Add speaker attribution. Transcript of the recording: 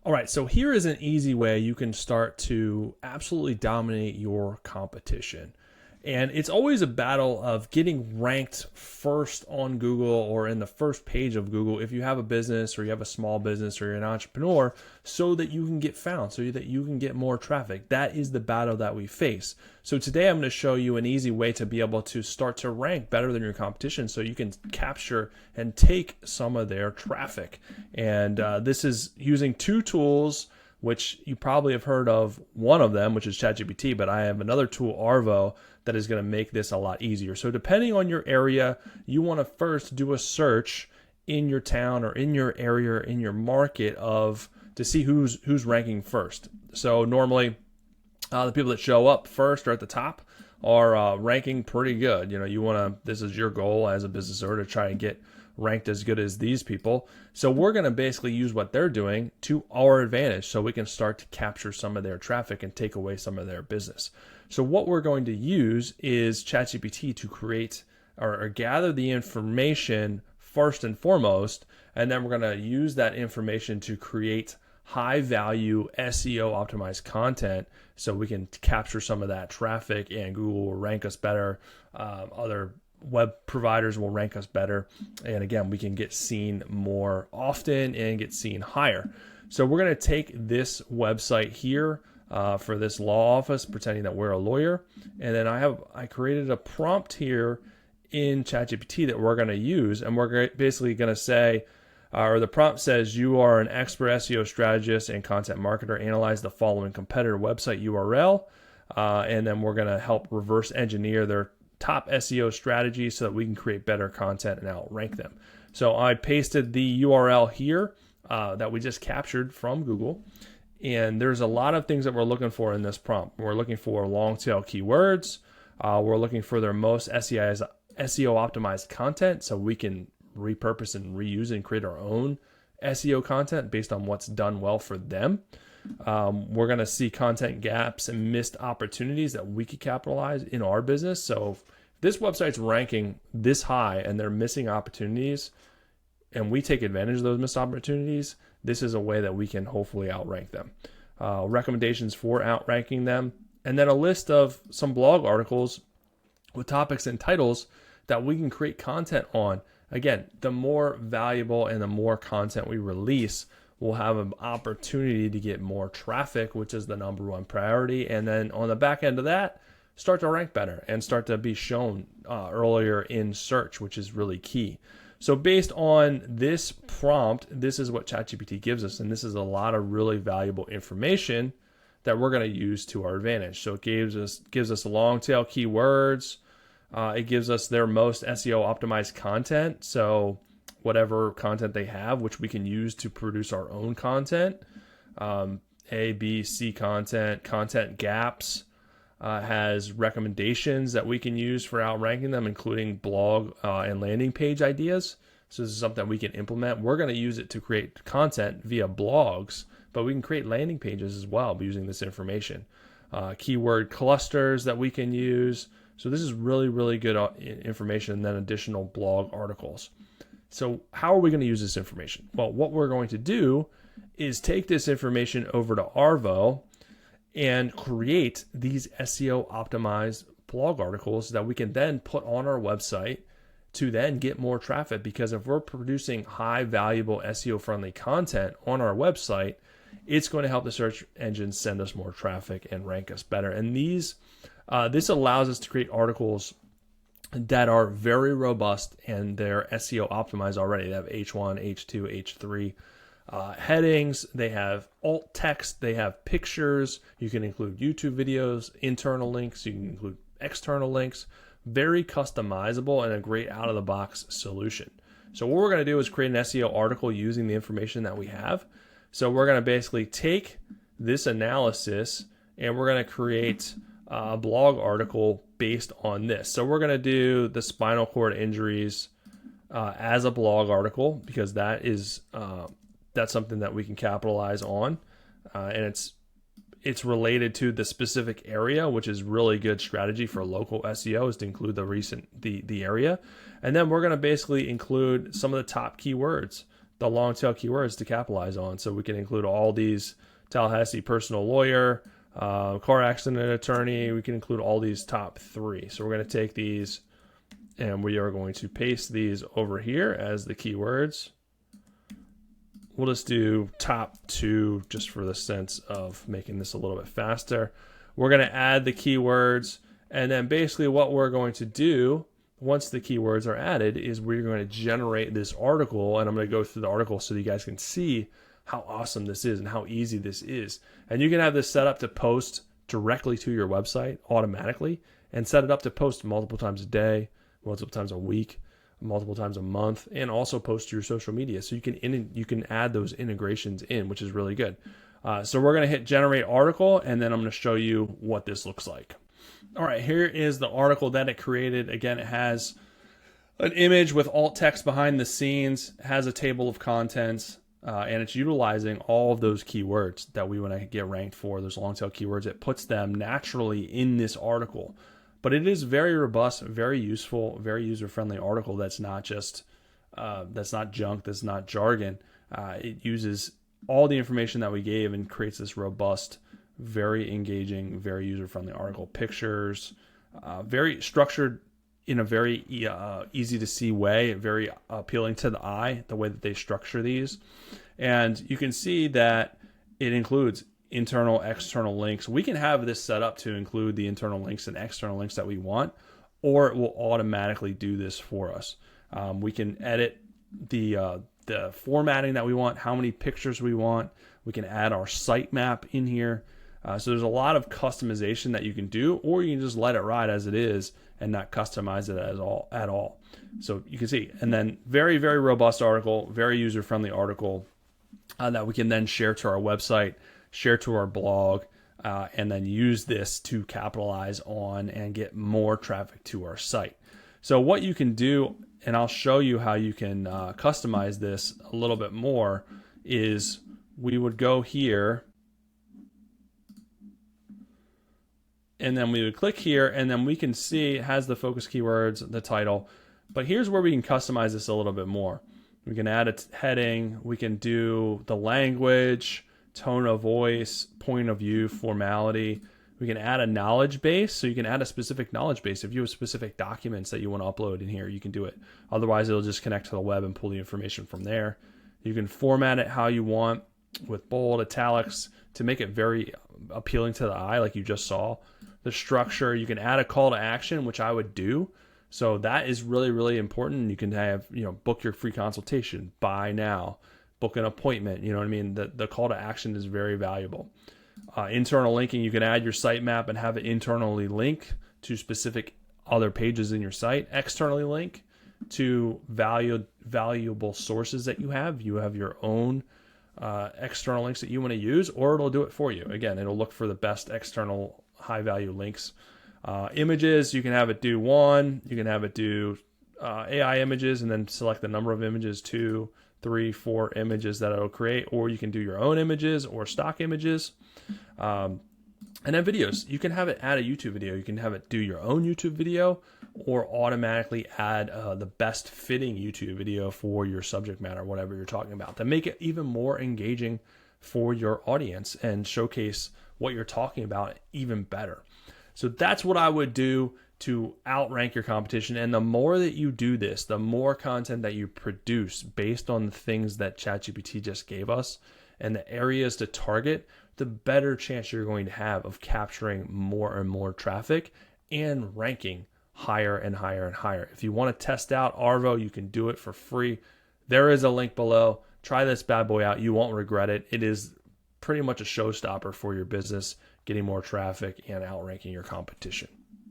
Speaker 1: All right, so here is an easy way you can start to absolutely dominate your competition. And it's always a battle of getting ranked first on Google or in the first page of Google if you have a business or you have a small business or you're an entrepreneur, so that you can get found, so that you can get more traffic. That is the battle that we face. So today I'm going to show you an easy way to be able to start to rank better than your competition so you can capture and take some of their traffic. And this is using two tools, which you probably have heard of. One of them, which is ChatGPT, but I have another tool, Arvo, that is going to make this a lot easier. So depending on your area, you want to first do a search in your town or in your area or in your market to see who's ranking first. So normally the people that show up first or at the top are ranking pretty good. This is your goal as a business owner to try and get ranked as good as these people. So we're going to basically use what they're doing to our advantage so we can start to capture some of their traffic and take away some of their business. So what we're going to use is ChatGPT to create or gather the information first and foremost, and then we're going to use that information to create high value SEO optimized content so we can capture some of that traffic, and Google will rank us better. Other web providers will rank us better. And again, we can get seen more often and get seen higher. So we're going to take this website here for this law office, pretending that we're a lawyer. And then I created a prompt here in ChatGPT that we're going to use. And we're basically going to say, or the prompt says, you are an expert SEO strategist and content marketer. Analyze the following competitor website URL. And then we're going to help reverse engineer their top SEO strategies so that we can create better content and outrank them. So I pasted the URL here that we just captured from Google. And there's a lot of things that we're looking for in this prompt. We're looking for long tail keywords. We're looking for their most SEO optimized content so we can repurpose and reuse and create our own SEO content based on what's done well for them. We're going to see content gaps and missed opportunities that we could capitalize in our business. So if this website's ranking this high and they're missing opportunities and we take advantage of those missed opportunities, this is a way that we can hopefully outrank them. Recommendations for outranking them, and then a list of some blog articles with topics and titles that we can create content on. Again, the more valuable and the more content we release, we'll have an opportunity to get more traffic, which is the number one priority. And then on the back end of that, start to rank better and start to be shown earlier in search, which is really key. So based on this prompt, this is what ChatGPT gives us. And this is a lot of really valuable information that we're going to use to our advantage. So it gives us long tail keywords. It gives us their most SEO optimized content. So whatever content they have, which we can use to produce our own content. A, B, C content gaps, has recommendations that we can use for outranking them, including blog and landing page ideas. So this is something we can implement. We're going to use it to create content via blogs, but we can create landing pages as well by using this information. Keyword clusters that we can use. So this is really, really good information, and then additional blog articles. So how are we going to use this information? Well, what we're going to do is take this information over to Arvo and create these SEO optimized blog articles that we can then put on our website to then get more traffic. Because if we're producing high valuable SEO friendly content on our website, it's going to help the search engine send us more traffic and rank us better. And this allows us to create articles that are very robust and they're SEO optimized already. They have H1, H2, H3 headings. They have alt text. They have pictures. You can include YouTube videos, internal links. You can include external links. Very customizable and a great out-of-the-box solution. So what we're going to do is create an SEO article using the information that we have. So we're going to basically take this analysis and we're going to create a blog article based on this. So we're going to do the spinal cord injuries as a blog article, because that's something that we can capitalize on, and it's related to the specific area, which is really good strategy for local SEO, is to include the area. And then we're going to basically include some of the top keywords the long tail keywords to capitalize on. So we can include all these: Tallahassee personal lawyer, car accident attorney. We can include all these top 3. So we're going to take these and we are going to paste these over here as the keywords. We'll just do top 2 just for the sense of making this a little bit faster. We're going to add the keywords, and then basically what we're going to do once the keywords are added is we're going to generate this article, and I'm going to go through the article so you guys can see how awesome this is and how easy this is. And you can have this set up to post directly to your website automatically, and set it up to post multiple times a day, multiple times a week, multiple times a month, and also post to your social media. So you can add those integrations in, which is really good. So we're going to hit generate article, and then I'm going to show you what this looks like. All right, here is the article that it created. Again, it has an image with alt text behind the scenes, has a table of contents, and it's utilizing all of those keywords that we want to get ranked for, those long tail keywords. It puts them naturally in this article. But it is very robust, very useful, very user-friendly article that's not just, that's not junk, that's not jargon. It uses all the information that we gave and creates this robust, very engaging, very user-friendly article. Pictures, very structured in a very easy to see way, very appealing to the eye, the way that they structure these. And you can see that it includes internal, external links. We can have this set up to include the internal links and external links that we want, or it will automatically do this for us. We can edit the formatting that we want, how many pictures we want. We can add our sitemap in here. So there's a lot of customization that you can do, or you can just let it ride as it is and not customize it at all. So you can see, and then very, very robust article, very user-friendly article that we can then share to our website, share to our blog, and then use this to capitalize on and get more traffic to our site. So what you can do, and I'll show you how you can customize this a little bit more, is we would go here, and then we would click here, and then we can see it has the focus keywords, the title. But here's where we can customize this a little bit more. We can add a heading, we can do the language, tone of voice, point of view, formality. We can add a knowledge base, so you can add a specific knowledge base. If you have specific documents that you want to upload in here, you can do it. Otherwise, it'll just connect to the web and pull the information from there. You can format it how you want with bold, italics to make it very appealing to the eye, like you just saw. The structure, you can add a call to action, which I would do. So that is really, really important. You can have, book your free consultation, buy now, book an appointment. You know what I mean? The call to action is very valuable. Internal linking, you can add your sitemap and have it internally link to specific other pages in your site. Externally link to valuable sources that you have. You have your own external links that you want to use, or it'll do it for you. Again, it'll look for the best external high value links. Images, you can have it do 1, you can have it do AI images and then select the number of images, 2, 3, 4 images that it'll create, or you can do your own images or stock images. And then videos, you can have it add a YouTube video, you can have it do your own YouTube video, or automatically add the best fitting YouTube video for your subject matter, whatever you're talking about, to make it even more engaging for your audience and showcase what you're talking about even better. So that's what I would do to outrank your competition. And the more that you do this, the more content that you produce based on the things that ChatGPT just gave us and the areas to target, the better chance you're going to have of capturing more and more traffic and ranking higher and higher and higher. If you want to test out Arvo, you can do it for free. There is a link below. Try this bad boy out. You won't regret it. It is pretty much a showstopper for your business, getting more traffic and outranking your competition.